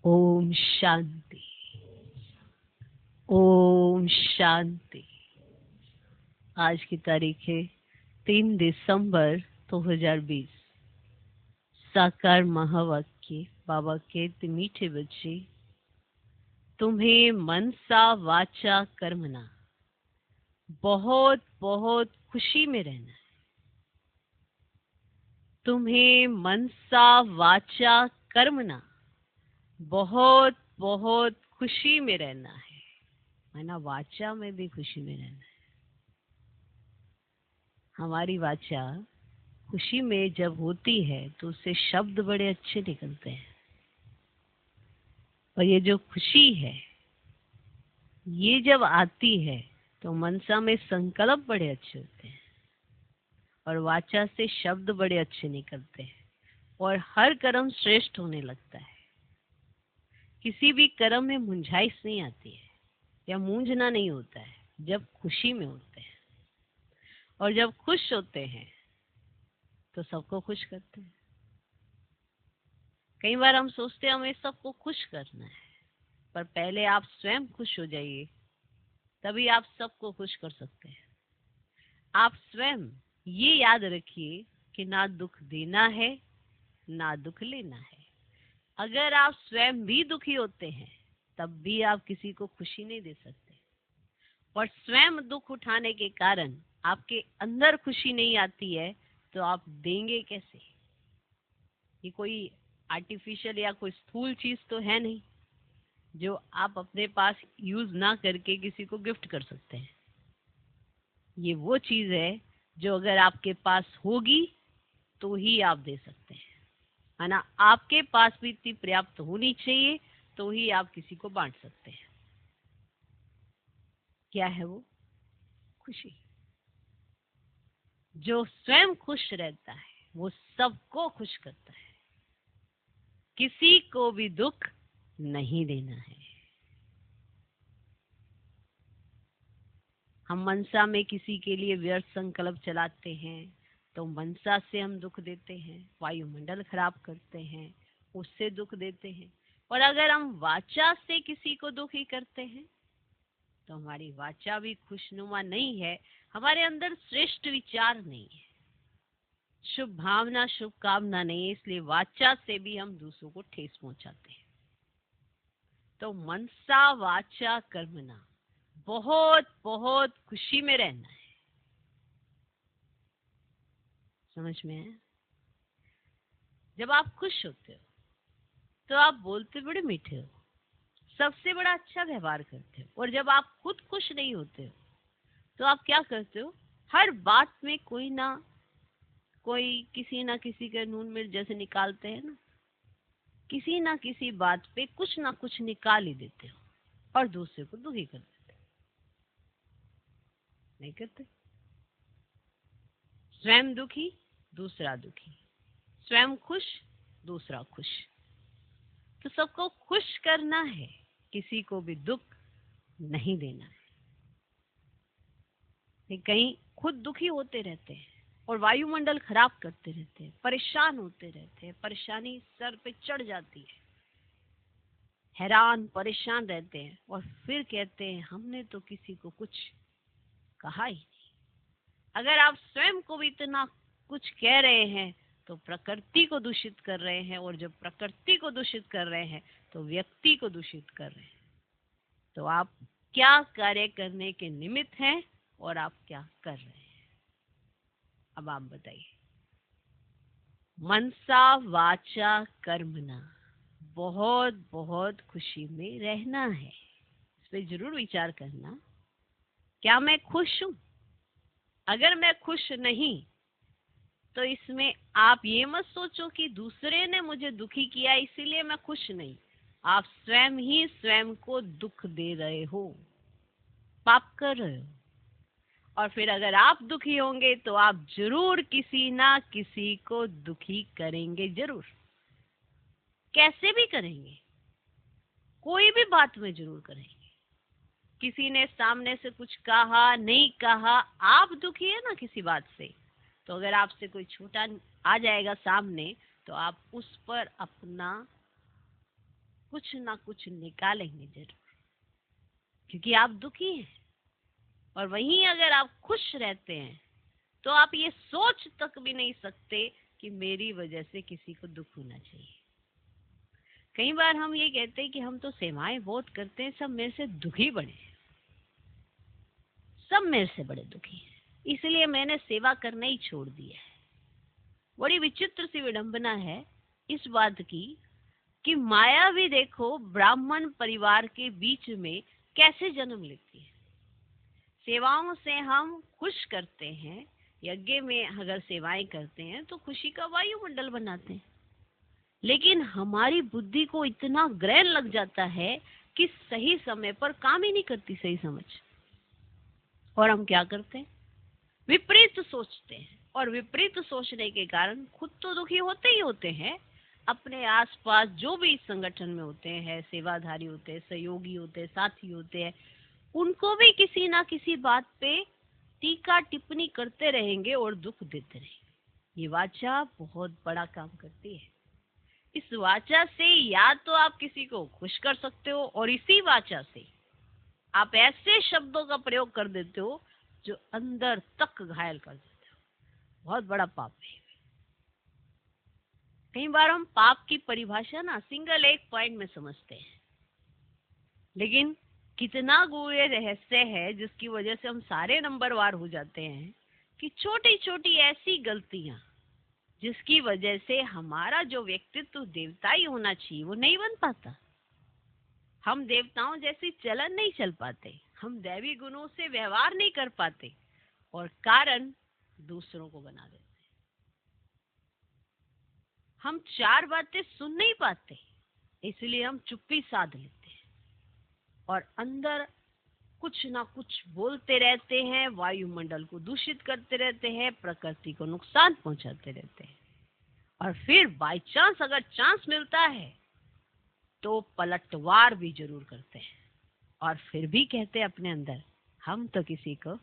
ओम शांति। ओम शांति। आज की तारीख है 3 दिसंबर 2020। साकार महावाक्य बाबा कहते, मीठे बच्चे, तुम्हें मनसा वाचा कर्मणा बहुत बहुत खुशी में रहना है। तुम्हें मनसा वाचा कर्मणा बहुत बहुत खुशी में रहना है। माना वाचा में भी खुशी में रहना है। हमारी वाचा खुशी में जब होती है तो उससे शब्द बड़े अच्छे निकलते हैं। और ये जो खुशी है, ये जब आती है तो मनसा में संकल्प बड़े अच्छे होते हैं और वाचा से शब्द बड़े अच्छे निकलते हैं और हर कर्म श्रेष्ठ होने लगता है। किसी भी कर्म में मुंझाइश नहीं आती है या मूंझना नहीं होता है जब खुशी में होते हैं। और जब खुश होते हैं तो सबको खुश करते हैं। कई बार हम सोचते हैं हमें सबको खुश करना है, पर पहले आप स्वयं खुश हो जाइए, तभी आप सबको खुश कर सकते हैं। आप स्वयं ये याद रखिए कि ना दुख देना है ना दुख लेना है। अगर आप स्वयं भी दुखी होते हैं तब भी आप किसी को खुशी नहीं दे सकते। और स्वयं दुख उठाने के कारण आपके अंदर खुशी नहीं आती है तो आप देंगे कैसे? ये कोई आर्टिफिशियल या कोई स्थूल चीज तो है नहीं जो आप अपने पास यूज ना करके किसी को गिफ्ट कर सकते हैं। ये वो चीज है जो अगर आपके पास होगी तो ही आप दे सकते हैं, है ना। आपके पास भी इतनी पर्याप्त होनी चाहिए तो ही आप किसी को बांट सकते हैं। क्या है वो? खुशी। जो स्वयं खुश रहता है वो सबको खुश करता है। किसी को भी दुख नहीं देना है। हम मनसा में किसी के लिए व्यर्थ संकल्प चलाते हैं तो मनसा से हम दुख देते हैं, वायुमंडल खराब करते हैं, उससे दुख देते हैं। और अगर हम वाचा से किसी को दुखी करते हैं तो हमारी वाचा भी खुशनुमा नहीं है, हमारे अंदर श्रेष्ठ विचार नहीं है, शुभ भावना शुभ कामना नहीं है, इसलिए वाचा से भी हम दूसरों को ठेस पहुंचाते हैं। तो मनसा वाचा कर्मणा बहुत बहुत खुशी में रहना है। समझ में है? जब आप खुश होते हो तो आप बोलते बड़े मीठे हो, सबसे बड़ा अच्छा व्यवहार करते हो। और जब आप खुद खुश नहीं होते हो तो आप क्या करते हो? हर बात में कोई किसी ना किसी का नून मिर्च जैसे निकालते हैं ना, किसी ना किसी बात पे कुछ ना कुछ निकाल ही देते हो और दूसरे को दुखी कर देते हो। नहीं करते? स्वयं दुखी, दूसरा दुखी, स्वयं खुश, दूसरा खुश। तो सबको खुश करना है, किसी को भी दुख नहीं देना है। कहीं खुद दुखी होते रहते हैं और वायुमंडल खराब करते रहते हैं, परेशान होते रहते हैं, परेशानी सर पे चढ़ जाती है, हैरान परेशान रहते हैं और फिर कहते हैं हमने तो किसी को कुछ कहा ही नहीं। अगर आप स्वयं को भी इतना कुछ कह रहे हैं तो प्रकृति को दूषित कर रहे हैं, और जब प्रकृति को दूषित कर रहे हैं तो व्यक्ति को दूषित कर रहे हैं। तो आप क्या कार्य करने के निमित्त हैं और आप क्या कर रहे हैं? अब आप बताइए। मनसा वाचा कर्मणा बहुत बहुत खुशी में रहना है। इस पे जरूर विचार करना, क्या मैं खुश हूं? अगर मैं खुश नहीं तो इसमें आप ये मत सोचो कि दूसरे ने मुझे दुखी किया इसीलिए मैं खुश नहीं। आप स्वयं ही स्वयं को दुख दे रहे हो, पाप कर रहे हो। और फिर अगर आप दुखी होंगे तो आप जरूर किसी ना किसी को दुखी करेंगे, जरूर, कैसे भी करेंगे, कोई भी बात में जरूर करेंगे। किसी ने सामने से कुछ कहा नहीं कहा, आप दुखी है ना किसी बात से, तो अगर आपसे कोई छोटा आ जाएगा सामने तो आप उस पर अपना कुछ ना कुछ निकालेंगे जरूर, क्योंकि आप दुखी हैं। और वहीं अगर आप खुश रहते हैं तो आप ये सोच तक भी नहीं सकते कि मेरी वजह से किसी को दुख होना चाहिए। कई बार हम ये कहते हैं कि हम तो सेवाएं बहुत करते हैं, सब मेरे से दुखी बड़े हैं, सब मेरे से बड़े दुखी हैं, इसलिए मैंने सेवा करना ही छोड़ दिया है। बड़ी विचित्र सी विडंबना है इस बात की कि माया भी देखो ब्राह्मण परिवार के बीच में कैसे जन्म लेती है। सेवाओं से हम खुश करते हैं, यज्ञ में अगर सेवाएं करते हैं तो खुशी का वायुमंडल बनाते हैं, लेकिन हमारी बुद्धि को इतना ग्रहण लग जाता है कि सही समय पर काम ही नहीं करती सही समझ। और हम क्या करते हैं, विपरीत सोचते हैं, और विपरीत सोचने के कारण खुद तो दुखी होते ही होते हैं, अपने आसपास जो भी इस संगठन में होते हैं, सेवाधारी होते हैं, सहयोगी होते हैं, साथी होते हैं, उनको भी किसी ना किसी बात पे टीका टिप्पणी करते रहेंगे और दुख देते रहेंगे। ये वाचा बहुत बड़ा काम करती है। इस वाचा से या तो आप किसी को खुश कर सकते हो, और इसी वाचा से आप ऐसे शब्दों का प्रयोग कर देते हो जो अंदर तक घायल कर देते हो। बहुत बड़ा पाप है। कई बार हम पाप की परिभाषा ना सिंगल एक पॉइंट में समझते हैं, लेकिन कितना गूढ़ रहस्य है जिसकी वजह से हम सारे नंबरवार हो जाते हैं कि छोटी छोटी ऐसी गलतियां जिसकी वजह से हमारा जो व्यक्तित्व देवताई होना चाहिए वो नहीं बन पाता। हम देवताओं जैसी चलन नहीं चल पाते, हम दैवी गुणों से व्यवहार नहीं कर पाते, और कारण दूसरों को बना देते। हम चार बातें सुन नहीं पाते, इसलिए हम चुप्पी साध लेते हैं और अंदर कुछ ना कुछ बोलते रहते हैं, वायुमंडल को दूषित करते रहते हैं, प्रकृति को नुकसान पहुंचाते रहते हैं। और फिर बाय चांस अगर चांस मिलता है तो पलटवार भी जरूर करते हैं, और फिर भी कहते हैं अपने अंदर, हम तो किसी को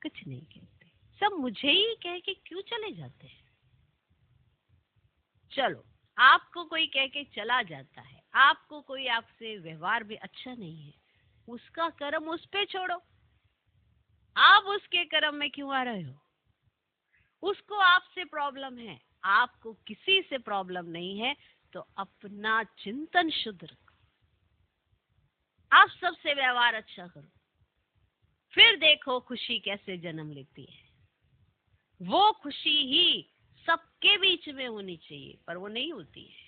कुछ नहीं कहते, सब मुझे ही कह के क्यों चले जाते हैं। चलो, आपको कोई कह के चला जाता है, आपको कोई आपसे व्यवहार भी अच्छा नहीं है, उसका कर्म उस पे छोड़ो। आप उसके कर्म में क्यों आ रहे हो? उसको आपसे प्रॉब्लम है, आपको किसी से प्रॉब्लम नहीं है, तो अपना चिंतन शुद्ध रखो, आप सबसे व्यवहार अच्छा करो, फिर देखो खुशी कैसे जन्म लेती है। वो खुशी ही सबके बीच में होनी चाहिए, पर वो नहीं होती है।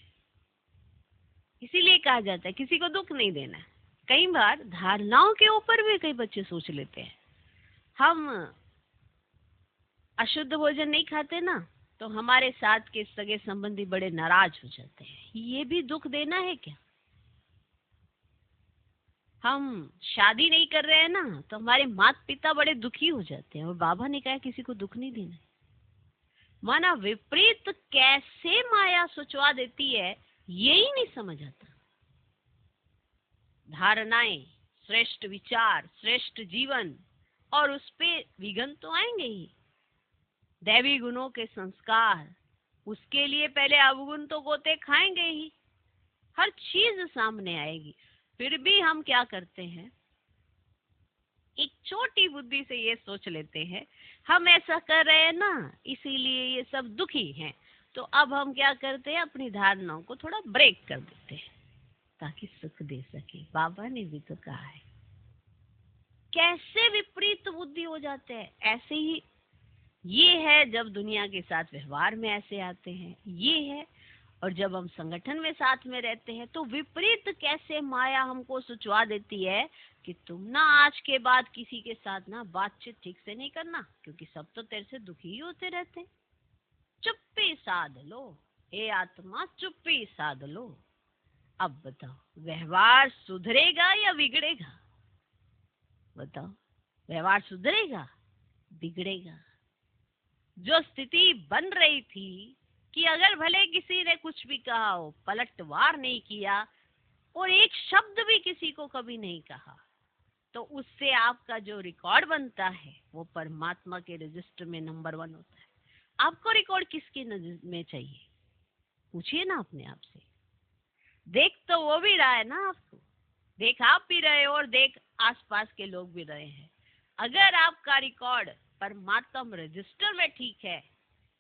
इसीलिए कहा जाता है किसी को दुख नहीं देना। कई बार धारणाओं के ऊपर भी कई बच्चे सोच लेते हैं, हम अशुद्ध भोजन नहीं खाते ना, तो हमारे साथ के सगे संबंधी बड़े नाराज हो जाते हैं। ये भी दुख देना है क्या? हम शादी नहीं कर रहे हैं ना, तो हमारे माता पिता बड़े दुखी हो जाते हैं, और बाबा ने कहा किसी को दुख नहीं देना। माना विपरीत कैसे माया सोचवा देती है, यही नहीं समझ आता। धारणाएं, श्रेष्ठ विचार, श्रेष्ठ जीवन, और उस पे विघ्न तो आएंगे ही। दैवी गुणों के संस्कार, उसके लिए पहले अवगुण तो गोते खाएंगे ही, हर चीज सामने आएगी। फिर भी हम क्या करते हैं, एक छोटी बुद्धि से ये सोच लेते हैं हम ऐसा कर रहे हैं ना, इसीलिए ये सब दुखी हैं। तो अब हम क्या करते हैं, अपनी धारणाओं को थोड़ा ब्रेक कर देते हैं ताकि सुख दे सके। बाबा ने भी तो कहा है। कैसे विपरीत बुद्धि हो जाते हैं। ऐसे ही ये है जब दुनिया के साथ व्यवहार में ऐसे आते हैं, ये है। और जब हम संगठन में साथ में रहते हैं तो विपरीत कैसे माया हमको सोचवा देती है कि तुम ना आज के बाद किसी के साथ ना बातचीत ठीक से नहीं करना, क्योंकि सब तो तेरे से दुखी ही होते रहते हैं। चुप्पी साध लो, हे आत्मा चुप्पी साध लो। अब बताओ, व्यवहार सुधरेगा या बिगड़ेगा? बताओ, व्यवहार सुधरेगा बिगड़ेगा? जो स्थिति बन रही थी कि अगर भले किसी ने कुछ भी कहा हो, पलटवार नहीं किया और एक शब्द भी किसी को कभी नहीं कहा, तो उससे आपका जो रिकॉर्ड बनता है वो परमात्मा के रजिस्टर में नंबर 1 होता है। आपको रिकॉर्ड किसके में चाहिए? पूछिए ना अपने आप से। देख तो वो भी रहा है ना आपको, देख आप भी रहे हो और देख आसपास के लोग भी रहे हैं। अगर आपका रिकॉर्ड परमात्म रजिस्टर में ठीक है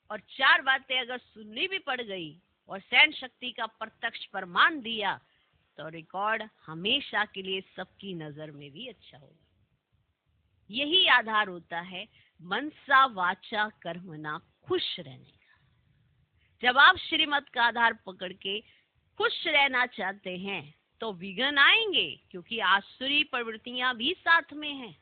और 4 बातें अगर सुननी भी पड़ गई और सहन शक्ति का प्रत्यक्ष प्रमाण दिया, तो रिकॉर्ड हमेशा के लिए सबकी नजर में भी अच्छा होगा। यही आधार होता है मनसा वाचा कर्मणा खुश रहने का। जब आप श्रीमत का आधार पकड़ के खुश रहना चाहते हैं तो विघ्न आएंगे, क्योंकि आसुरी प्रवृत्तियां भी साथ में हैं,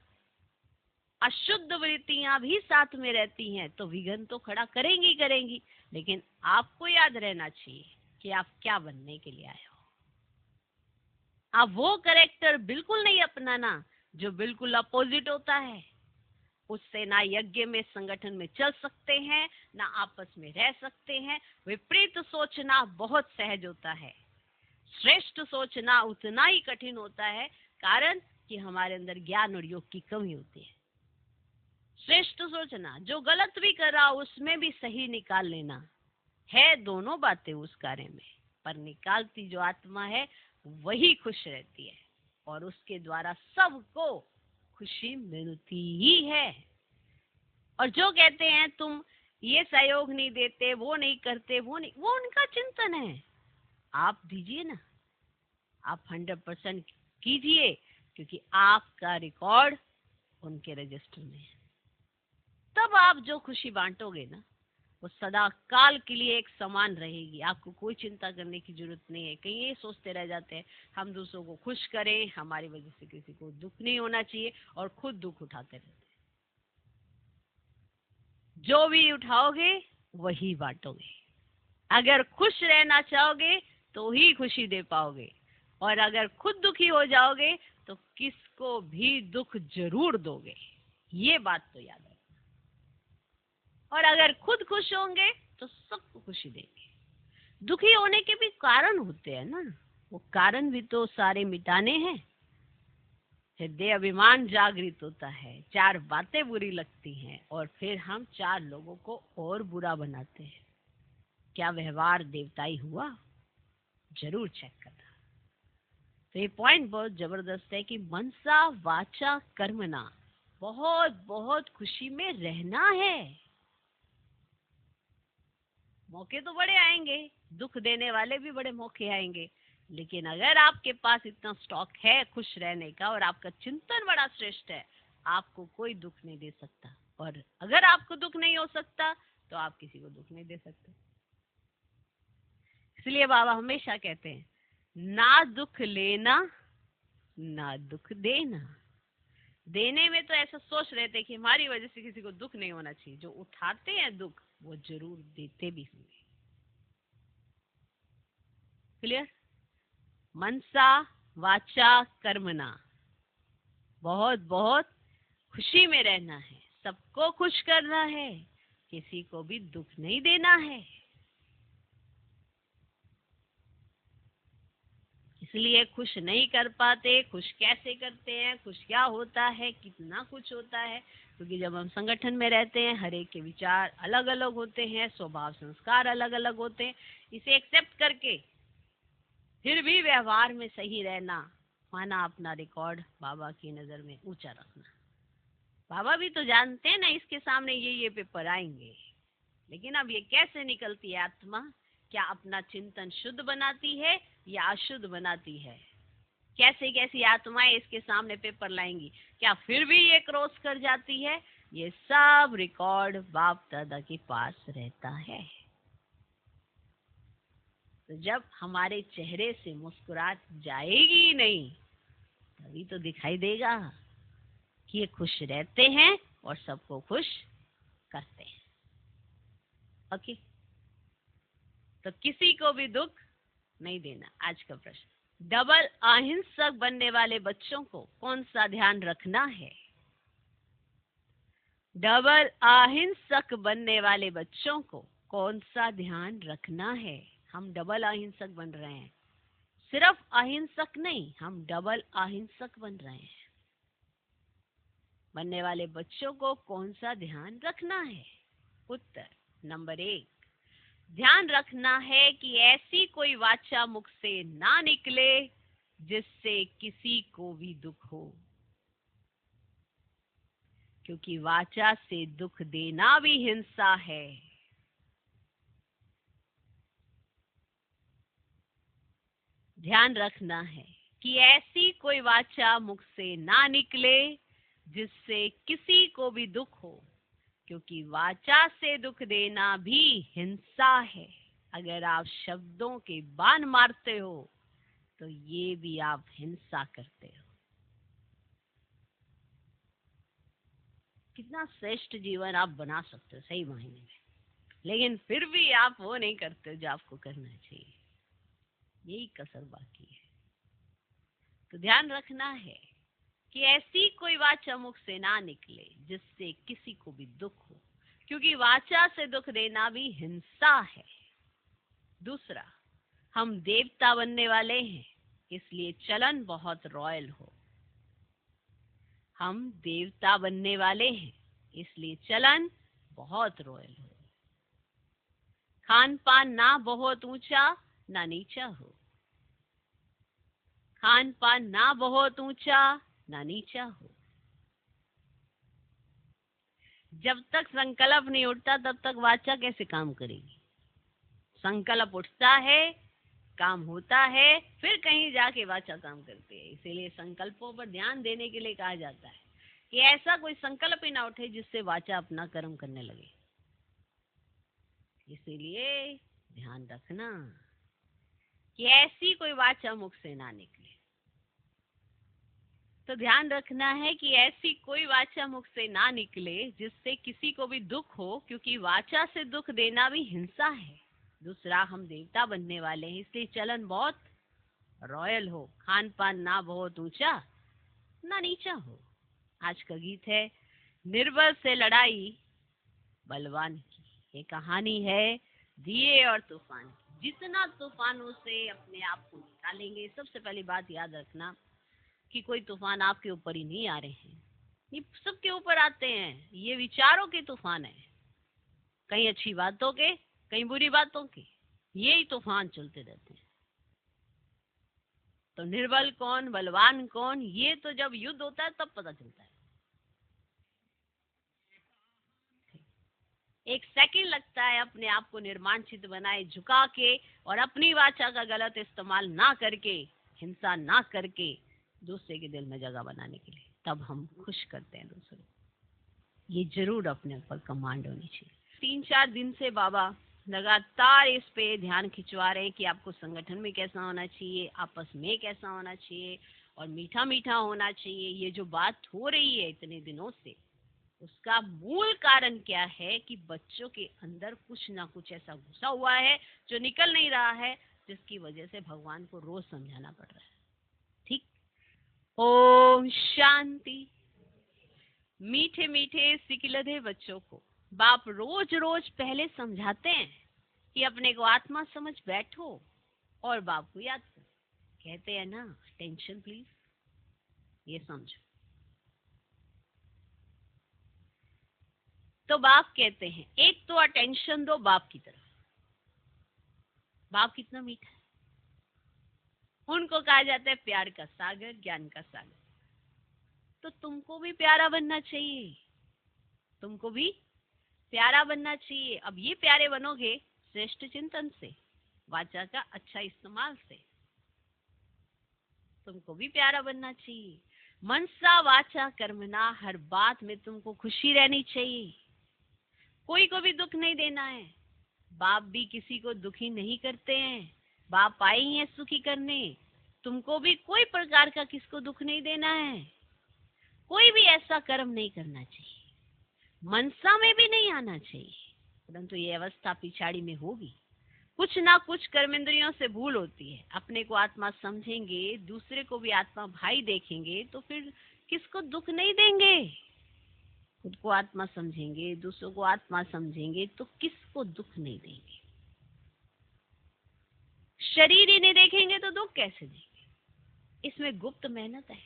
अशुद्ध वृत्तियां भी साथ में रहती हैं, तो विघ्न तो खड़ा करेंगी करेंगी। लेकिन आपको याद रहना चाहिए कि आप क्या बनने के लिए आए हो। आप वो कैरेक्टर बिल्कुल नहीं अपनाना जो बिल्कुल अपोजिट होता है। उससे ना यज्ञ में संगठन में चल सकते हैं, ना आपस में रह सकते हैं। विपरीत सोचना बहुत सहज होता है, श्रेष्ठ सोचना उतना ही कठिन होता है, कारण कि हमारे अंदर ज्ञान और योग की कमी होती है। श्रेष्ठ सोचना, जो गलत भी कर रहा उसमें भी सही निकाल लेना, है दोनों बातें उस कार्य में, पर निकालती जो आत्मा है वही खुश रहती है और उसके द्वारा सबको खुशी मिलती ही है। और जो कहते हैं तुम ये सहयोग नहीं देते, वो नहीं करते, वो नहीं, वो उनका चिंतन है। आप दीजिए ना, आप 100% कीजिए, क्योंकि आपका रिकॉर्ड उनके रजिस्टर में है। तब आप जो खुशी बांटोगे ना, वो सदा काल के लिए एक समान रहेगी। आपको कोई चिंता करने की जरूरत नहीं है। कहीं ये सोचते रह जाते हैं हम दूसरों को खुश करें, हमारी वजह से किसी को दुख नहीं होना चाहिए, और खुद दुख उठाते रहते हैं। जो भी उठाओगे वही बांटोगे। अगर खुश रहना चाहोगे तो ही खुशी दे पाओगे, और अगर खुद दुखी हो जाओगे तो किसको भी दुख जरूर दोगे। ये बात तो याद रखना। और अगर खुद खुश होंगे तो सबको खुशी देंगे। दुखी होने के भी कारण होते हैं ना, वो कारण भी तो सारे मिटाने हैं। हृदय अभिमान जागृत होता है, 4 बातें बुरी लगती हैं और फिर हम 4 लोगों को और बुरा बनाते हैं। क्या व्यवहार देवताई हुआ? जरूर चेक करना। तो ये पॉइंट बहुत जबरदस्त है कि मनसा वाचा कर्मणा, बहुत बहुत खुशी में रहना है। मौके तो बड़े आएंगे, दुख देने वाले भी बड़े मौके आएंगे, लेकिन अगर आपके पास इतना स्टॉक है खुश रहने का और आपका चिंतन बड़ा श्रेष्ठ है, आपको कोई दुख नहीं दे सकता। और अगर आपको दुख नहीं हो सकता तो आप किसी को दुख नहीं दे सकते। इसलिए बाबा हमेशा कहते हैं, ना दुख लेना ना दुख देना। देने में तो ऐसा सोच रहे थे कि हमारी वजह से किसी को दुख नहीं होना चाहिए। जो उठाते हैं दुख वो जरूर देते भी होंगे। क्लियर? मनसा वाचा कर्मणा, बहुत बहुत खुशी में रहना है, सबको खुश करना है, किसी को भी दुख नहीं देना है। इसलिए खुश नहीं कर पाते। खुश कैसे करते हैं, खुश क्या होता है, कितना कुछ होता है, क्योंकि जब हम संगठन में रहते हैं हर एक के विचार अलग अलग होते हैं, स्वभाव संस्कार अलग अलग होते हैं। इसे एक्सेप्ट करके फिर भी व्यवहार में सही रहना, माना अपना रिकॉर्ड बाबा की नजर में ऊंचा रखना। बाबा भी तो जानते हैं ना इसके सामने ये पेपर आएंगे, लेकिन अब ये कैसे निकलती है आत्मा? क्या अपना चिंतन शुद्ध बनाती है या अशुद्ध बनाती है? कैसे कैसी आत्माएं इसके सामने पेपर लाएंगी? क्या फिर भी ये क्रॉस कर जाती है? ये सब रिकॉर्ड बाप दादा के पास रहता है। तो जब हमारे चेहरे से मुस्कुराहट जाएगी नहीं, तभी तो दिखाई देगा कि ये खुश रहते हैं और सबको खुश करते हैं। ओके, तो किसी को भी दुख नहीं देना। आज का प्रश्न, डबल अहिंसक बनने वाले बच्चों को कौन सा ध्यान रखना है? डबल अहिंसक बनने वाले बच्चों को कौन सा ध्यान रखना है? हम डबल अहिंसक बन रहे हैं, सिर्फ अहिंसक नहीं, हम डबल अहिंसक बन रहे हैं। बनने वाले बच्चों को कौन सा ध्यान रखना है? उत्तर, नंबर 1, ध्यान रखना है कि ऐसी कोई वाचा मुख से ना निकले जिससे किसी को भी दुख हो, क्योंकि वाचा से दुख देना भी हिंसा है। ध्यान रखना है कि ऐसी कोई वाचा मुख से ना निकले जिससे किसी को भी दुख हो, क्योंकि वाचा से दुख देना भी हिंसा है। अगर आप शब्दों के बाण मारते हो तो ये भी आप हिंसा करते हो। कितना श्रेष्ठ जीवन आप बना सकते हो सही मायने में, लेकिन फिर भी आप वो नहीं करते जो आपको करना चाहिए। यही कसर बाकी है। तो ध्यान रखना है कि ऐसी कोई वाचा मुख से ना निकले जिससे किसी को भी दुख हो, क्योंकि वाचा से दुख देना भी हिंसा है। दूसरा, हम देवता बनने वाले हैं, इसलिए चलन बहुत रॉयल हो। हम देवता बनने वाले हैं, इसलिए चलन बहुत रॉयल हो। खान पान ना बहुत ऊंचा ना नीचा हो। खान पान ना बहुत ऊंचा ना नीचा हो। जब तक संकल्प नहीं उठता तब तक वाचा कैसे काम करेगी? संकल्प उठता है, काम होता है, फिर कहीं जाके वाचा काम करती है। इसीलिए संकल्पों पर ध्यान देने के लिए कहा जाता है कि ऐसा कोई संकल्प ही ना उठे जिससे वाचा अपना कर्म करने लगे। इसीलिए ध्यान रखना कि ऐसी कोई वाचा मुख से ना निकले। तो ध्यान रखना है कि ऐसी कोई वाचा मुख से ना निकले जिससे किसी को भी दुख हो, क्योंकि वाचा से दुख देना भी हिंसा है। दूसरा, हम देवता बनने वाले हैं, इसलिए चलन बहुत रॉयल हो। खान पान ना बहुत ऊंचा ना नीचा हो। आज का गीत है निर्बल से लड़ाई बलवान की। ये कहानी है दिए और तूफान की। जितना तूफानों से अपने आप को निकालेंगे, सबसे पहली बात याद रखना कि कोई तूफान आपके ऊपर ही नहीं आ रहे हैं, ये सबके ऊपर आते हैं। ये विचारों के तूफान है, कहीं अच्छी बातों के, कहीं बुरी बातों के, यही तूफान चलते रहते हैं। तो निर्बल कौन, बलवान कौन, ये तो जब युद्ध होता है तब पता चलता है। एक सेकंड लगता है अपने आप को निर्माणचित बनाए झुका के, और अपनी वाचा का गलत इस्तेमाल ना करके, हिंसा ना करके, दूसरे के दिल में जगह बनाने के लिए। तब हम खुश करते हैं दूसरों। ये जरूर अपने ऊपर कमांड होनी चाहिए। 3-4 दिन से बाबा लगातार इस पे ध्यान खिंचवा रहे हैं कि आपको संगठन में कैसा होना चाहिए, आपस में कैसा होना चाहिए, और मीठा मीठा होना चाहिए। ये जो बात हो रही है इतने दिनों से, उसका मूल कारण क्या है कि बच्चों के अंदर कुछ ना कुछ ऐसा घुसा हुआ है जो निकल नहीं रहा है, जिसकी वजह से भगवान को रोज समझाना पड़ रहा है। ठीक। ओम शांति। मीठे मीठे सिकिलधे बच्चों को बाप रोज रोज पहले समझाते हैं कि अपने को आत्मा समझ बैठो और बाप को याद करो। कहते हैं ना, टेंशन प्लीज, ये समझो। तो बाप कहते हैं एक तो अटेंशन दो बाप की तरफ। बाप कितना मीठा है। उनको कहा जाता है प्यार का सागर, ज्ञान का सागर। तो तुमको भी प्यारा बनना चाहिए, तुमको भी प्यारा बनना चाहिए। अब ये प्यारे बनोगे श्रेष्ठ चिंतन से, वाचा का अच्छा इस्तेमाल से। तुमको भी प्यारा बनना चाहिए। मनसा वाचा कर्मणा, हर बात में तुमको खुशी रहनी चाहिए। कोई को भी दुख नहीं देना है। बाप भी किसी को दुखी नहीं करते हैं। बाप आए ही है सुखी करने। तुमको भी कोई प्रकार का किसको दुख नहीं देना है। कोई भी ऐसा कर्म नहीं करना चाहिए, मनसा में भी नहीं आना चाहिए। परंतु ये अवस्था पिछाड़ी में होगी। कुछ ना कुछ कर्मेंद्रियों से भूल होती है। अपने को आत्मा समझेंगे, दूसरे को भी आत्मा भाई देखेंगे, तो फिर किसको दुख नहीं देंगे। खुद को आत्मा समझेंगे, दूसरों को आत्मा समझेंगे, तो किसको दुख नहीं देंगे। शरीर ही नहीं देखेंगे तो दुख कैसे देंगे। इसमें गुप्त मेहनत है।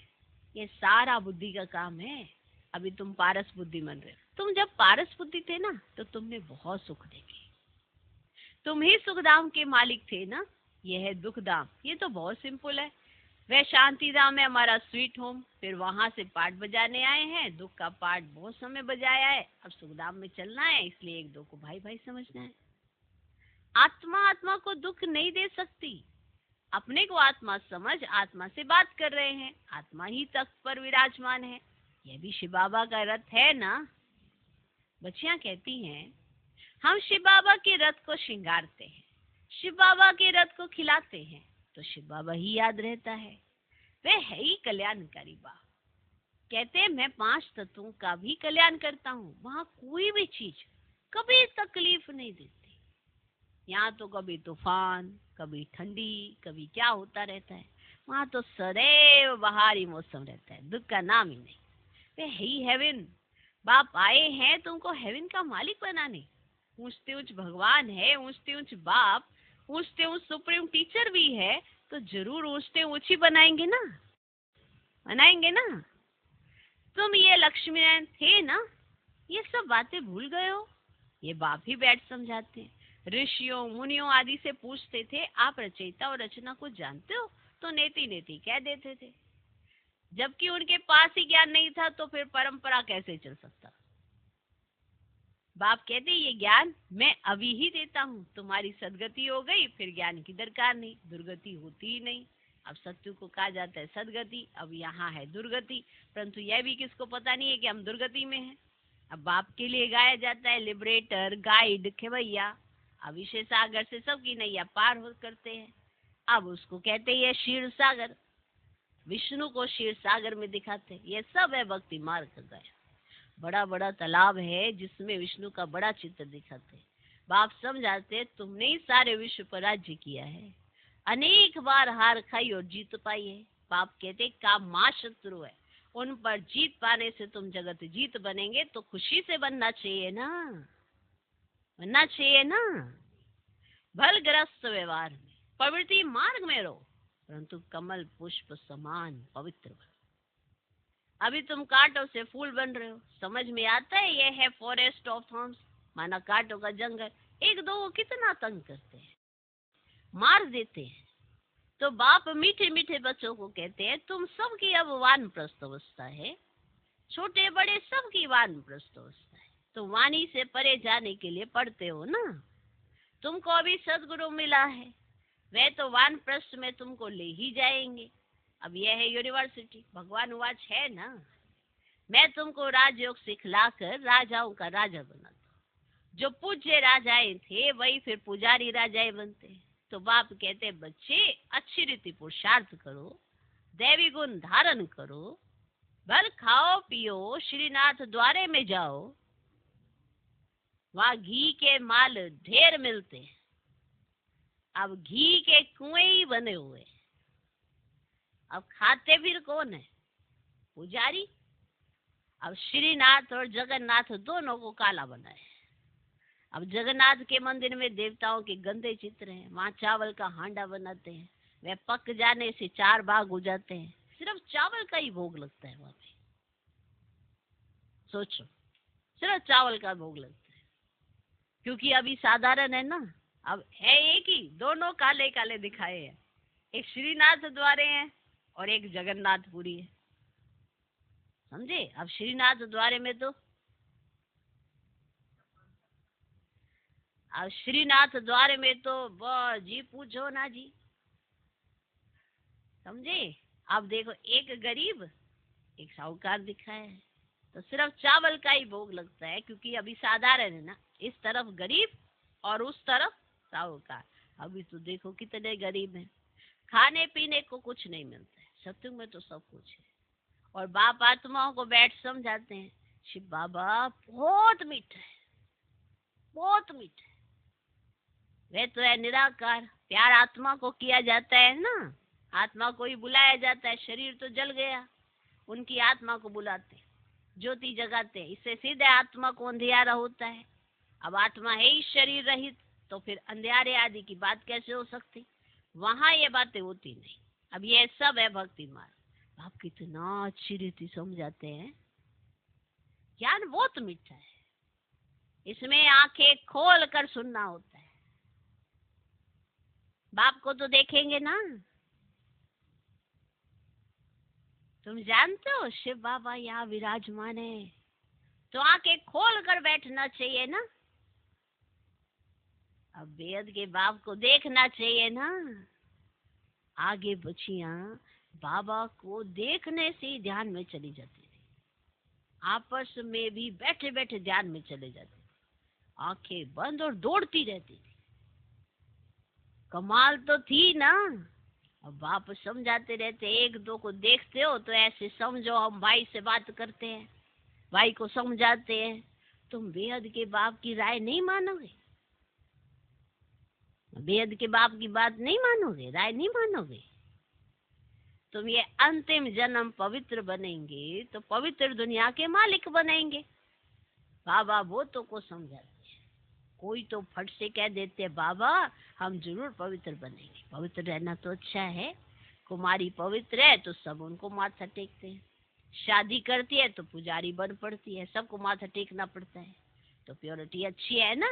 ये सारा बुद्धि का काम है। अभी तुम पारस बुद्धि बन रहे हो। तुम जब पारस बुद्धि थे ना, तो तुमने बहुत सुख देखे। तुम ही सुखधाम के मालिक थे ना। ये है दुखधाम। ये तो बहुत सिंपल है। वह शांति धाम है हमारा स्वीट होम। फिर वहां से पाठ बजाने आए हैं। दुख का पाठ बहुत समय बजाया है, अब सुखधाम में चलना है, इसलिए एक दो को भाई भाई समझना है। आत्मा आत्मा को दुख नहीं दे सकती। अपने को आत्मा समझ, आत्मा से बात कर रहे हैं, आत्मा ही तख्त पर विराजमान है। यह भी शिव बाबा का रथ है ना। बच्चियां कहती हैं हम शिव बाबा के रथ को श्रृंगारते हैं, शिव बाबा के रथ को खिलाते हैं, तो शिव बाबा ही याद रहता है। वह है ही कल्याणकारी बाप। कहते हैं मैं 5 तत्वों का भी कल्याण करता हूँ। वहां कोई भी चीज कभी तकलीफ नहीं देती। यहाँ तो कभी तूफान, कभी ठंडी, कभी क्या होता रहता है। वहां तो सदैव बहारी मौसम रहता है, दुख का नाम ही नहीं। वे है ही हेवन। बाप आए हैं तुमको हेवन का मालिक बनाने। ऊंचते ऊंच भगवान है, ऊंचते ऊंच बाप, ऊंचते ऊंच सुप्रीम टीचर भी है, तो जरूर ऊंचते ऊंच ही बनाएंगे ना, बनाएंगे ना। तुम ये लक्ष्मी नारायण थे ना, ये सब बातें भूल गए हो। ये बाप ही बैठ समझाते हैं। ऋषियों मुनियों आदि से पूछते थे आप रचयिता और रचना को जानते हो, तो नेति नेति कह देते थे। जबकि उनके पास ही ज्ञान नहीं था, तो फिर परंपरा कैसे चल सकता। बाप कहते ये ज्ञान मैं अभी ही देता हूँ, तुम्हारी सदगति हो गई, फिर ज्ञान की दरकार नहीं, दुर्गति होती ही नहीं। अब सत्यु को कहा जाता है सदगति, अब यहाँ है दुर्गति, परंतु यह भी किसको पता नहीं है कि हम दुर्गति में हैं। अब बाप के लिए गाया जाता है लिबरेटर, गाइड, खेवैया। अब विशेष सागर से सबकी नैया पार हो करते हैं। अब उसको कहते हैं क्षीर सागर। विष्णु को क्षीर सागर में दिखाते हैं। ये सब है भक्ति मार्ग का गाया। बड़ा बड़ा तालाब है जिसमें विष्णु का बड़ा चित्र दिखाते हैं। बाप समझाते तुमने ही सारे विश्व पर राज्य किया है, अनेक बार हार खाई और जीत पाई है। बाप कहते काम मां शत्रु है, उन पर जीत पाने से तुम जगत जीत बनेंगे, तो खुशी से बनना चाहिए ना, बनना चाहिए ना। भलग्रस्त व्यवहार में, प्रवृत्ति मार्ग में रहो, परंतु कमल पुष्प समान पवित्र बनो। अभी तुम कांटों से फूल बन रहे हो, समझ में आता है ये है फॉरेस्ट ऑफ थॉर्न्स, माना कांटों का जंगल। एक दो को कितना तंग करते हैं, मार देते हैं। तो बाप मीठे मीठे बच्चों को कहते हैं तुम सबकी अब वानप्रस्थ अवस्था है, छोटे बड़े सबकी वानप्रस्थ अवस्था है। तो वाणी से परे जाने के लिए पढ़ते हो ना। तुमको अभी सदगुरु मिला है, वे तो वानप्रस्थ में तुमको ले ही जाएंगे। अब यह है यूनिवर्सिटी। भगवान वाच है ना, मैं तुमको राजयोग सिखलाकर राजाओं का राजा बनाता हूँ। जो पूज्य राजाएं थे वही फिर पुजारी राजाएं बनते हैं। तो बाप कहते बच्चे अच्छी रीति पुरुषार्थ करो, दैवी गुण धारण करो, भल खाओ पियो, श्रीनाथ द्वारे में जाओ, वहां घी के माल ढेर मिलते हैं। अब घी के कुएं ही बने हुए। अब खाते फिर कौन है? पुजारी। अब श्रीनाथ और जगन्नाथ दोनों को काला बनाए। अब जगन्नाथ के मंदिर में देवताओं के गंदे चित्र हैं, वहां चावल का हांडा बनाते हैं, वे पक जाने से 4 भाग हो जाते हैं, सिर्फ चावल का ही भोग लगता है वहां पे। सोचो, सिर्फ चावल का भोग लगता है, क्योंकि अभी साधारण है ना। अब है एक ही, दोनों काले काले दिखाए हैं, एक श्रीनाथ द्वारे है और एक जगन्नाथपुरी है, समझे। अब श्रीनाथ द्वारे में तो अब श्रीनाथ द्वारे में तो जी पूछो ना जी, समझे। अब देखो एक गरीब एक साहूकार दिखा है, तो सिर्फ चावल का ही भोग लगता है, क्योंकि अभी साधारण है ना। इस तरफ गरीब और उस तरफ साहूकार। अभी तो देखो कितने गरीब हैं, खाने पीने को कुछ नहीं मिलता है। सत्संग में तो सब कुछ है। और बाप आत्माओं को बैठ समझाते हैं शिव बाबा बहुत मीठा है, बहुत मीठा है। वे तो है निराकार। प्यार आत्मा को किया जाता है ना, आत्मा को ही बुलाया जाता है। शरीर तो जल गया, उनकी आत्मा को बुलाते, ज्योति जगाते, इससे सीधे आत्मा को अंधियारा होता है। अब आत्मा है ही शरीर रहित, तो फिर अंधियारे आदि की बात कैसे हो सकती। वहां ये बातें होती नहीं। अब ये सब है भक्ति मार्ग। आप कितना अच्छी रीति समझाते हैं। ज्ञान बहुत मीठा है, इसमें आंखें खोल कर सुनना होता है। बाप को तो देखेंगे ना। तुम जानते हो शिव बाबा यहाँ विराजमान है, तो आंखें खोल कर बैठना चाहिए ना। अब बेहद के बाप को देखना चाहिए ना। आगे बच्चियां बाबा को देखने से ही ध्यान में चली जाती थी, आपस में भी बैठे बैठे ध्यान में चले जाती थी, आंखें बंद और दौड़ती रहती थी। कमाल तो थी ना। अब बाप समझाते रहते, एक दो को देखते हो तो ऐसे समझो हम भाई से बात करते हैं, भाई को समझाते हैं। तुम बेहद के बाप की राय नहीं मानोगे, बेहद के बाप की बात नहीं मानोगे, राय नहीं मानोगे। तुम ये अंतिम जन्म पवित्र बनेंगे तो पवित्र दुनिया के मालिक बनेंगे। बाबा वो तो को समझाते हैं। कोई तो फट से कह देते बाबा हम जरूर पवित्र बनेंगे, पवित्र रहना तो अच्छा है। कुमारी पवित्र है तो सब उनको माथा टेकते हैं, शादी करती है तो पुजारी बन पड़ती है, सबको माथा टेकना पड़ता है। तो प्योरिटी अच्छी है ना।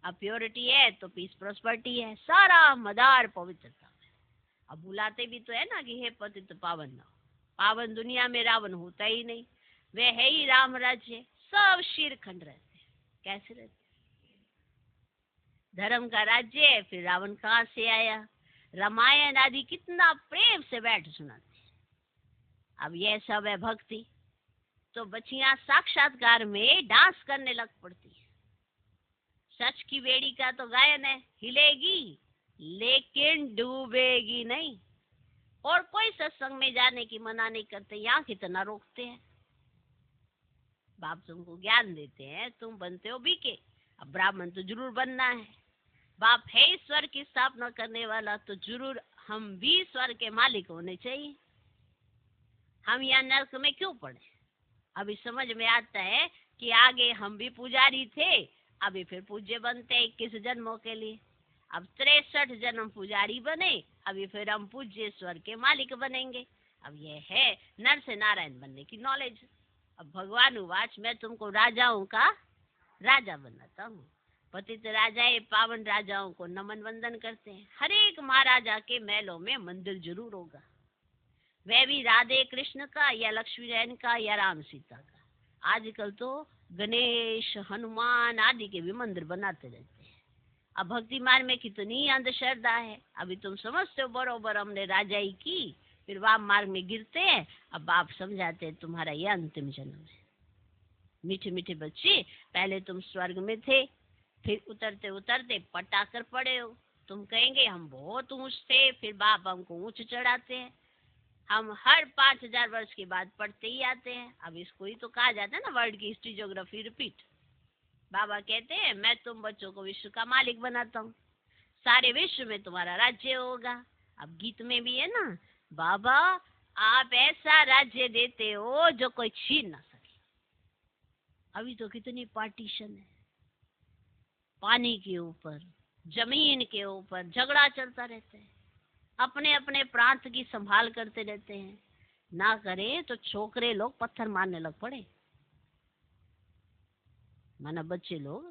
अब प्योरिटी है तो पीस प्रॉस्पर्टी है, सारा मदार पवित्रता में। अब बुलाते भी तो है ना कि हे पतित पावन ना, पावन दुनिया में रावण होता ही नहीं, वे है ही राम राज्य, सब शीर खंड रहते हैं। कैसे रहते? धर्म का राज्य है, फिर रावण कहाँ से आया? रामायण आदि कितना प्रेम से बैठ सुनाते हैं। अब यह सब है भक्ति, तो बच्चियां साक्षात्कार में डांस करने लग पड़ती है। सच की बेड़ी का तो गायन है, हिलेगी लेकिन डूबेगी नहीं। और कोई सत्संग में जाने की मना नहीं करते, यहाँ कितना रोकते हैं। बाप तुमको ज्ञान देते हैं, तुम बनते हो बीके। अब ब्राह्मण तो जरूर बनना है, बाप है ईश्वर की स्थापना करने वाला, तो जरूर हम भी स्वर्ग के मालिक होने चाहिए। हम यहाँ नर्क में क्यों पड़े? अभी समझ में आता है कि आगे हम भी पुजारी थे, अभी फिर पूज्य बनते 21 जन्मों के लिए। अब 63 जन्म पुजारी बने, अभी फिर हम पूज्य स्वर्ग के मालिक बनेंगे। अब ये है नर से नारायण बनने की नॉलेज। अब भगवान उवाच मैं तुमको राजाओं का राजा बनाता हूँ। पतित राजाए पावन राजाओं को नमन वंदन करते हैं। हर एक महाराजा के महलों में मंदिर जरूर होगा, वह भी राधे कृष्ण का या लक्ष्मी नारायण का या राम सीता का। आजकल तो गणेश हनुमान आदि के भी मंदिर बनाते रहते हैं। अब भक्ति मार्ग में कितनी अंधश्रद्धा है। अभी तुम समझते हो बरोबर हमने राजाई की, फिर वाम मार्ग में गिरते हैं। अब आप समझाते हैं तुम्हारा ये अंतिम जन्म है। मीठे मीठे बच्चे, पहले तुम स्वर्ग में थे, फिर उतरते उतरते पटाकर पड़े हो। तुम कहेंगे हम बहुत ऊंच थे, फिर बाप हमको ऊंच चढ़ाते हैं। हम हर 5000 वर्ष के बाद पढ़ते ही आते हैं। अब इसको ही तो कहा जाता है ना वर्ल्ड की हिस्ट्री ज्योग्राफी रिपीट। बाबा कहते हैं मैं तुम बच्चों को विश्व का मालिक बनाता हूँ, सारे विश्व में तुम्हारा राज्य होगा। अब गीत में भी है ना, बाबा आप ऐसा राज्य देते हो जो कोई छीन ना सके। अभी तो कितनी पार्टीशन है, पानी के ऊपर, जमीन के ऊपर झगड़ा चलता रहता है। अपने अपने प्रांत की संभाल करते रहते हैं, ना करें तो छोकरे लोग पत्थर मारने लग पड़े। माना बच्चे लोग,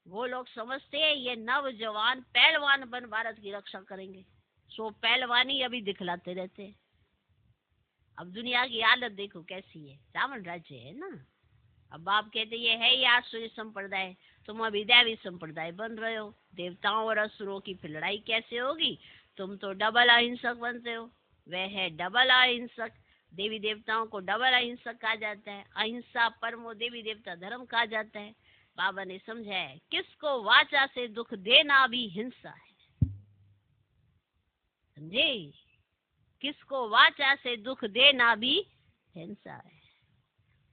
वो लोग समझते हैं ये नौजवान पहलवान बन भारत की रक्षा करेंगे, सो पहलवानी अभी दिखलाते रहते हैं। अब दुनिया की हालत देखो कैसी है, रावण राज्य है ना। अब आप कहते ये है ही आसुरी संप्रदाय, तुम अभी दैवी संप्रदाय बन रहे हो। देवताओं और असुरों की फिर लड़ाई कैसे होगी? तुम तो डबल अहिंसक बनते हो, वह है डबल अहिंसक। देवी देवताओं को डबल अहिंसक कहा जाता है, अहिंसा परमो देवी देवता धर्म कहा जाता है। बाबा ने समझा है किसको वाचा से दुख देना भी हिंसा है, समझे? किसको वाचा से दुख देना भी हिंसा है।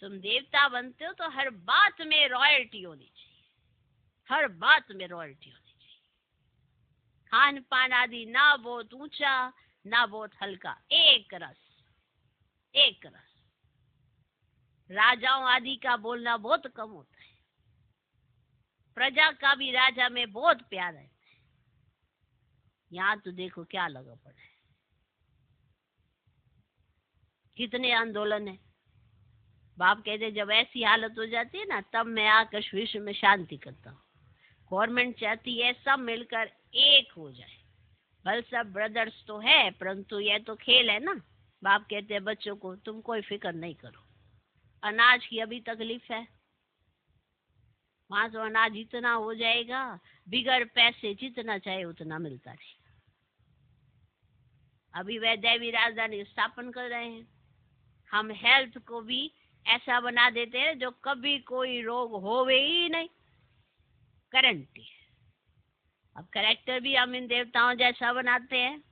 तुम देवता बनते हो तो हर बात में रॉयल्टी होनी चाहिए, हर बात में रॉयल्टी होनी चाहिए। खान पान आदि ना बहुत ऊंचा ना बहुत हल्का, एक रस, एक रस। राजाओं आदि का बोलना बहुत कम होता है, प्रजा का भी राजा में बहुत प्यार है। यहाँ तो देखो क्या लगा पड़ा है, कितने आंदोलन है। बाप कहते जब ऐसी हालत हो जाती है ना, तब मैं आकर विश्व में शांति करता हूँ। गवर्नमेंट चाहती है सब मिलकर एक हो जाए। भले सब ब्रदर्स तो है, परंतु यह तो खेल है ना। बाप कहते हैं बच्चों को तुम कोई फिक्र नहीं करो, अनाज की अभी तकलीफ है, वहां तो अनाज इतना हो जाएगा, बिगड़ पैसे जितना चाहे उतना मिलता रहेगा। अभी वह दैवी राजधानी स्थापन कर रहे हैं। हम हेल्थ को भी ऐसा बना देते हैं जो कभी कोई रोग होवे ही नहीं, गारंटी है। अब कैरेक्टर भी हम इन देवताओं जैसा बनाते हैं,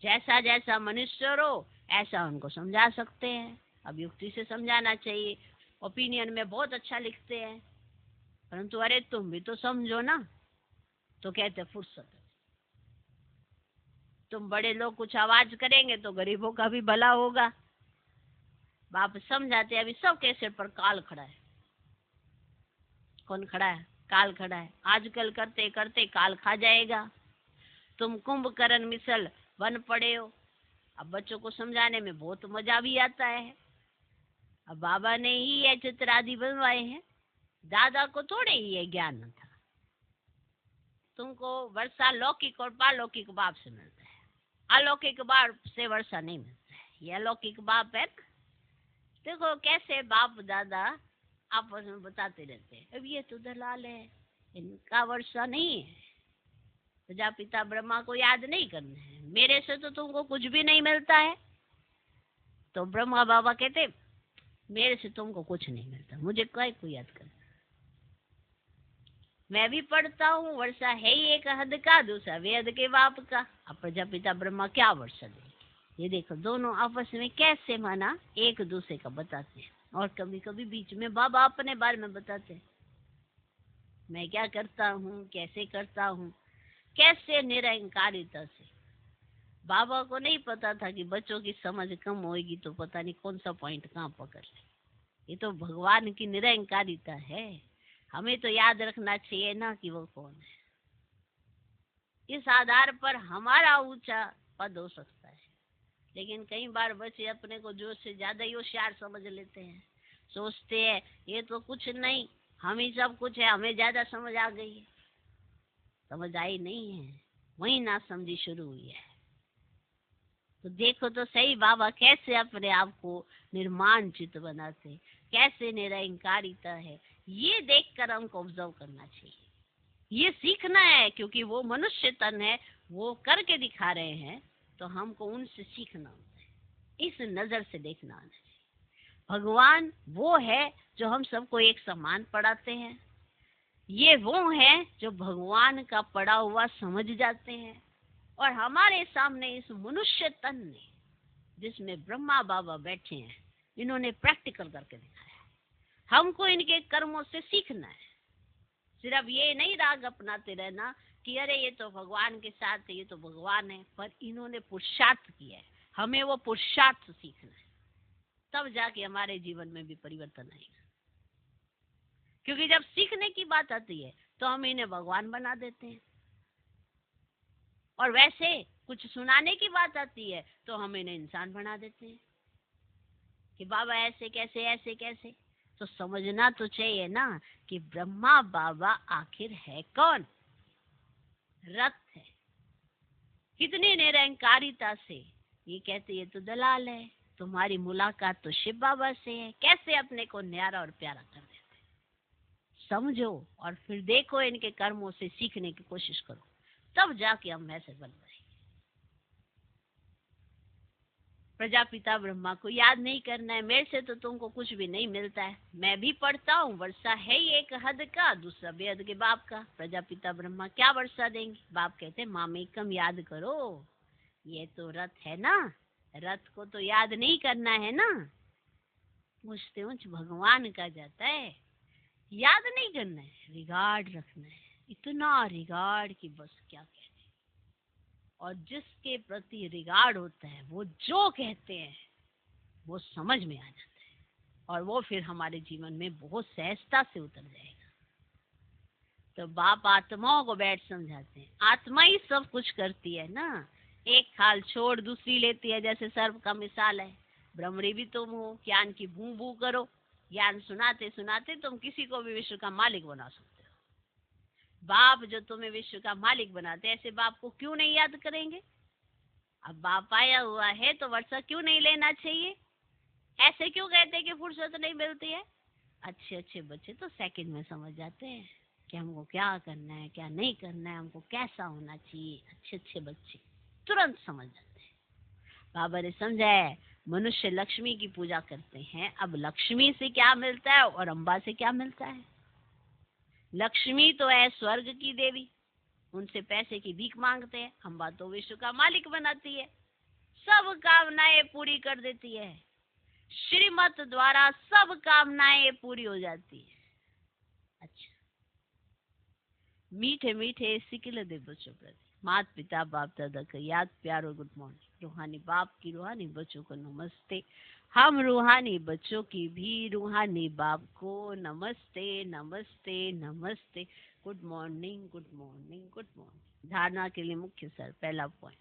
जैसा जैसा मनुष्य हो ऐसा उनको समझा सकते हैं। अब युक्ति से समझाना चाहिए। ओपिनियन में बहुत अच्छा लिखते हैं, परंतु अरे तुम भी तो समझो ना, तो कहते फुर्सत। तुम बड़े लोग कुछ आवाज करेंगे तो गरीबों का भी भला होगा। बाप समझाते हैं। अभी सबके सिर पर काल खड़ा है। कौन खड़ा है? काल खड़ा है। आजकल करते करते काल खा जाएगा। तुम कुंभकर्ण मिसल बन पड़े हो। अब बच्चों को समझाने में बहुत मजा भी आता है। अब बाबा ने ही ये चित्र आदि बनवाए हैं, दादा को थोड़े ही ये ज्ञान था। तुमको वर्षा लौकिक और पालौकिक बाप से मिलता है, अलौकिक बाप से वर्षा नहीं मिलता है। ये अलौकिक बाप है। देखो कैसे बाप दादा आपस में बताते रहते हैं। अब ये तो दलाल है, इनका वर्षा नहीं है। प्रजापिता ब्रह्मा को याद नहीं करना है, मेरे से तो तुमको कुछ भी नहीं मिलता है। तो ब्रह्मा बाबा कहते मेरे से तुमको कुछ नहीं मिलता, मुझे काय को याद करना। मैं भी पढ़ता हूँ, वर्षा है ही एक हद का, दूसरा वेद के बाप का। अब प्रजापिता ब्रह्मा क्या वर्षा देंगे? ये देखो दोनों आपस में कैसे माना एक दूसरे का बताते हैं। और कभी कभी बीच में बाबा अपने बारे में बताते हैं, मैं क्या करता हूँ, कैसे करता हूँ, कैसे निरंकारिता से। बाबा को नहीं पता था कि बच्चों की समझ कम होगी तो पता नहीं कौन सा पॉइंट कहाँ पकड़ ले। ये तो भगवान की निरंकारिता है, हमें तो याद रखना चाहिए ना कि वो कौन है। इस आधार पर हमारा ऊंचा पद हो सकता है, लेकिन कई बार बच्चे अपने को जो से ज्यादा ही होशियार समझ लेते हैं। सोचते हैं ये तो कुछ नहीं, हम ही सब कुछ है, हमें ज्यादा समझ आ गई है। समझ आई नहीं है, वही ना समझी शुरू हुई है। तो देखो तो सही बाबा कैसे अपने आप को निर्माण चित्त बनाते, कैसे निरंकारिता है। ये देखकर हमको ऑब्जर्व करना चाहिए, ये सीखना है, क्योंकि वो मनुष्य तन है, वो करके दिखा रहे हैं, तो हमको उनसे सीखना होता है। इस नजर से देखना आना चाहिए। भगवान वो है जो हम सबको एक समान पढ़ाते हैं, ये वो है जो भगवान का पढ़ा हुआ समझ जाते हैं। और हमारे सामने इस मनुष्य तन ने, जिसमें ब्रह्मा बाबा बैठे हैं, इन्होंने प्रैक्टिकल करके दिखाया है। हमको इनके कर्मों से सीखना है। सिर्फ ये नहीं राग अपनाते रहना कि अरे ये तो भगवान के साथ है, ये तो भगवान है, पर इन्होंने पुरुषार्थ किया है। हमें वो पुरुषार्थ सीखना है, तब जाके हमारे जीवन में भी परिवर्तन आएगा। क्योंकि जब सीखने की बात आती है तो हम इन्हें भगवान बना देते हैं, और वैसे कुछ सुनाने की बात आती है तो हम इन्हें इंसान बना देते हैं कि बाबा ऐसे कैसे, ऐसे कैसे। तो समझना तो चाहिए ना कि ब्रह्मा बाबा आखिर है कौन? रथ है। कितनी निरंकारिता से ये कहते ये तो दलाल है, तुम्हारी मुलाकात तो शिव बाबा से है। कैसे अपने को न्यारा और प्यारा कर देते। समझो और फिर देखो, इनके कर्मों से सीखने की कोशिश करो, तब जाके हम ऐसे बन पाएंगे। प्रजापिता ब्रह्मा को याद नहीं करना है, मेरे से तो तुमको कुछ भी नहीं मिलता है। मैं भी पढ़ता हूँ, वर्षा है ही एक हद का, दूसरा बेहद के बाप का। प्रजापिता ब्रह्मा क्या वर्षा देंगे? बाप कहते मामेकम याद करो, ये तो रथ है ना, रथ को तो याद नहीं करना है ना। पूछते ऊंच भगवान का जाता है, याद नहीं करना है, रिगार्ड रखना है। इतना रिगार्ड की बस क्या कहते। और जिसके प्रति रिगार्ड होता है वो जो कहते हैं वो समझ में आ जाता है, और वो फिर हमारे जीवन में बहुत सहजता से उतर जाएगा। तो बाप आत्माओं को बैठ समझाते हैं, आत्मा ही सब कुछ करती है ना। एक खाल छोड़ दूसरी लेती है, जैसे सर्प का मिसाल है। भ्रमरी भी तुम हो, ज्ञान की बू बू करो, ज्ञान सुनाते सुनाते तुम किसी को भी विश्व का मालिक बना सकते हो। बाप जो तुम्हें विश्व का मालिक बनाते, ऐसे बाप को क्यों नहीं याद करेंगे? अब बाप आया हुआ है तो वर्षा क्यों नहीं लेना चाहिए? ऐसे क्यों कहते हैं कि फुर्सत नहीं मिलती है? अच्छे अच्छे बच्चे तो सेकंड में समझ जाते हैं कि हमको क्या करना है, क्या नहीं करना है, हमको कैसा होना चाहिए। अच्छे अच्छे बच्चे तुरंत समझ जाते हैं। बाबा ने समझा है मनुष्य लक्ष्मी की पूजा करते हैं। अब लक्ष्मी से क्या मिलता है और अम्बा से क्या मिलता है? लक्ष्मी तो है स्वर्ग की देवी, उनसे पैसे की भीख मांगते हैं। अम्बा तो विश्व का मालिक बनाती है, सब कामनाएं पूरी कर देती है। श्रीमत द्वारा सब कामनाएं पूरी हो जाती है। अच्छा, मीठे मीठे सिकिल दे बच्चों प्रति माता पिता बाप दादा का याद प्यार और गुड मॉर्निंग। रूहानी बाप की रूहानी बच्चों को नमस्ते। हम रूहानी बच्चों की भी रूहानी बाप को नमस्ते नमस्ते नमस्ते। Good morning good morning good morning. धारणा के लिए मुख्य सर पहला पॉइंट,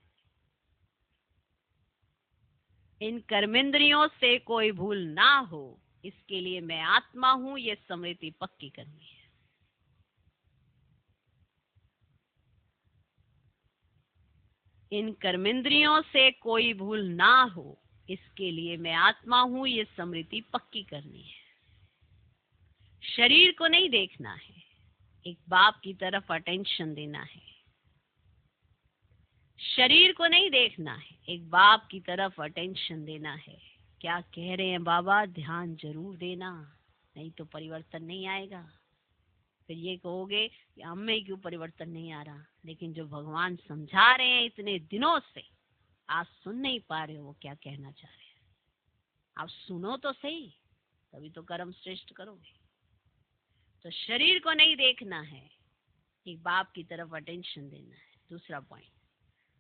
इन कर्मेंद्रियों से कोई भूल ना हो, इसके लिए मैं आत्मा हूं, ये स्मृति पक्की करनी है। इन कर्मेंद्रियों से कोई भूल ना हो, इसके लिए मैं आत्मा हूं, ये स्मृति पक्की करनी है। शरीर को नहीं देखना है, एक बाप की तरफ अटेंशन देना है। शरीर को नहीं देखना है, एक बाप की तरफ अटेंशन देना है। क्या कह रहे हैं बाबा? ध्यान जरूर देना, नहीं तो परिवर्तन नहीं आएगा। फिर ये कहोगे कि हम में क्यों परिवर्तन नहीं आ रहा? लेकिन जो भगवान समझा रहे हैं इतने दिनों से, आप सुन नहीं पा रहे हो वो क्या कहना चाह रहे हैं। आप सुनो तो सही, तभी तो कर्म श्रेष्ठ करोगे। तो शरीर को नहीं देखना है, एक बाप की तरफ अटेंशन देना है। दूसरा पॉइंट,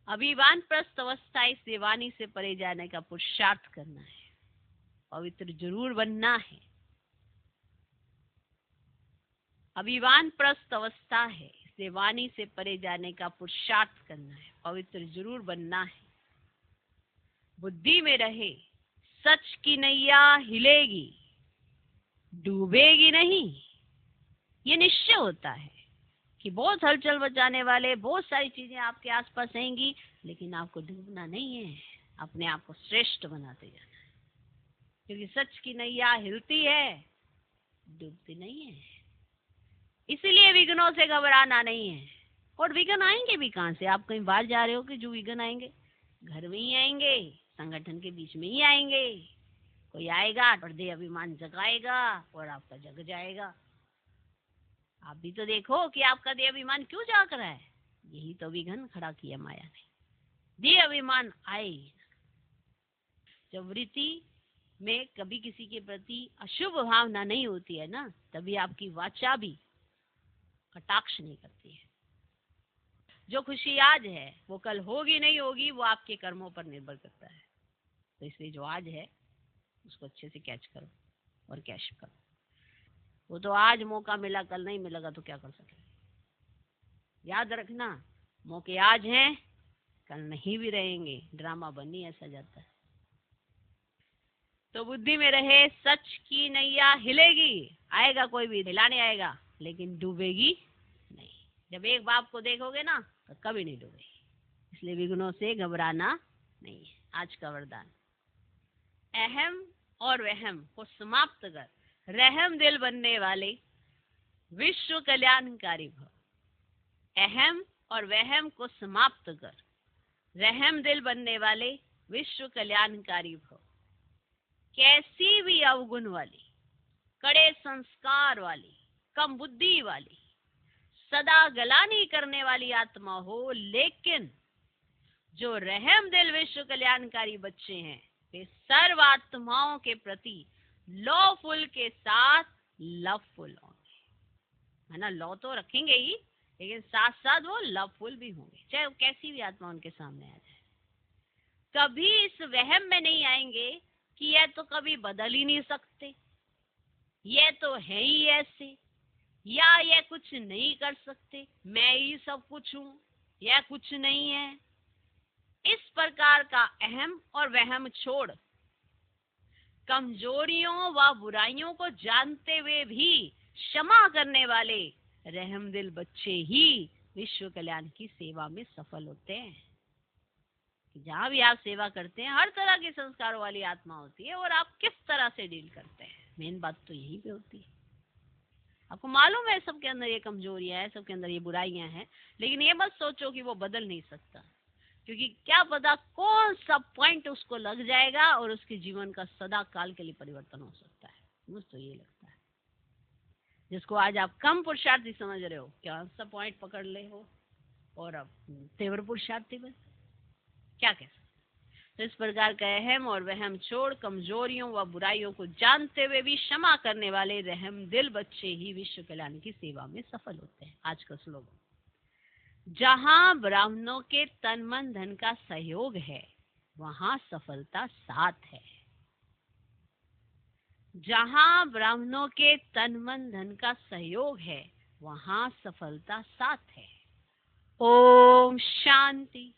अभी वानप्रस्थ अवस्था इस देवानी से परे जाने का पुरुषार्थ करना है, पवित्र जरूर बनना है। अभी वानप्रस्थ अवस्था है, इस देवानी से परे जाने का पुरुषार्थ करना है, पवित्र जरूर बनना है। बुद्धि में रहे सच की नैया हिलेगी, डूबेगी नहीं। ये निश्चय होता है कि बहुत हलचल मचाने वाले बहुत सारी चीजें आपके आसपास आएंगी, लेकिन आपको डूबना नहीं है, अपने आप को श्रेष्ठ बनाते जाना है। क्योंकि सच की नैया हिलती है, डूबती नहीं है। इसीलिए विघ्नों से घबराना नहीं है। और विघ्न आएंगे भी कहां से? आप कहीं बाहर जा रहे हो कि जो विघ्न आएंगे? घर में ही आएंगे, संगठन के बीच में ही आएंगे। कोई आएगा और देह अभिमान जगाएगा और आपका जग जाएगा। आप भी तो देखो कि आपका देह अभिमान क्यों जाग रहा है। यही तो विघ्न खड़ा किया माया ने। देह अभिमान आए, जब वृत्ति में कभी किसी के प्रति अशुभ भावना नहीं होती है ना, तभी आपकी वाचा भी कटाक्ष नहीं करती है। जो खुशी आज है वो कल होगी नहीं होगी, वो आपके कर्मों पर निर्भर करता है। तो इसलिए जो आज है उसको अच्छे से कैच करो और कैश करो। वो तो आज मौका मिला, कल नहीं मिलेगा तो क्या कर सके। याद रखना, मौके आज हैं, कल नहीं भी रहेंगे। ड्रामा बनी ऐसा जाता है। तो बुद्धि में रहे सच की नैया हिलेगी, आएगा कोई भी हिलाने आएगा, लेकिन डूबेगी नहीं। जब एक बाप को देखोगे ना तो कभी नहीं डूबेगी। इसलिए विघ्नों से घबराना नहीं है। आज का वरदान, अहम और वहम को समाप्त कर रहम दिल बनने वाले विश्व कल्याणकारी भव। अहम और वहम को समाप्त कर रहम दिल बनने वाले विश्व कल्याणकारी भव। कैसी भी अवगुण वाली, कड़े संस्कार वाली, कम बुद्धि वाली, सदा गलानी करने वाली आत्मा हो, लेकिन जो रहम दिल विश्व कल्याणकारी बच्चे हैं वे सर्व आत्माओं के प्रति लॉफुल के साथ लवफुल होंगे। है ना, लॉ तो रखेंगे ही, लेकिन साथ साथ वो लवफुल भी होंगे, चाहे कैसी भी आत्मा उनके सामने आ जाए। कभी इस वहम में नहीं आएंगे कि यह तो कभी बदल ही नहीं सकते, यह तो है ही ऐसे, या यह कुछ नहीं कर सकते, मैं ही सब कुछ हूँ, यह कुछ नहीं है। इस प्रकार का अहम और वहम छोड़ कमजोरियों व बुराइयों को जानते हुए भी क्षमा करने वाले रहम दिल बच्चे ही विश्व कल्याण की सेवा में सफल होते हैं। जहाँ भी आप सेवा करते हैं हर तरह के संस्कारों वाली आत्मा होती है, और आप किस तरह से डील करते हैं, मेन बात तो यही पे होती है। आपको मालूम है सबके अंदर ये कमजोरियां है, सबके अंदर ये बुराइयां हैं, लेकिन ये मत सोचो कि वो बदल नहीं सकता, क्योंकि क्या पता कौन सा पॉइंट उसको लग जाएगा और उसके जीवन का सदा काल के लिए परिवर्तन हो सकता है। मुझे तो ये लगता है जिसको आज आप कम पुरुषार्थी समझ रहे हो, क्या सा पॉइंट पकड़ ले हो और अब तेवर पुरुषार्थी बन, क्या कह सकते। तो इस प्रकार का अहम और वहम छोड़ कमजोरियों व बुराइयों को जानते हुए भी क्षमा करने वाले रहम दिल बच्चे ही विश्व कल्याण की सेवा में सफल होते हैं। आज का स्लोगन, जहां ब्राह्मणों के तन मन धन का सहयोग है वहां सफलता साथ है। जहां ब्राह्मणों के तन मन धन का सहयोग है वहां सफलता साथ है। ओम शांति।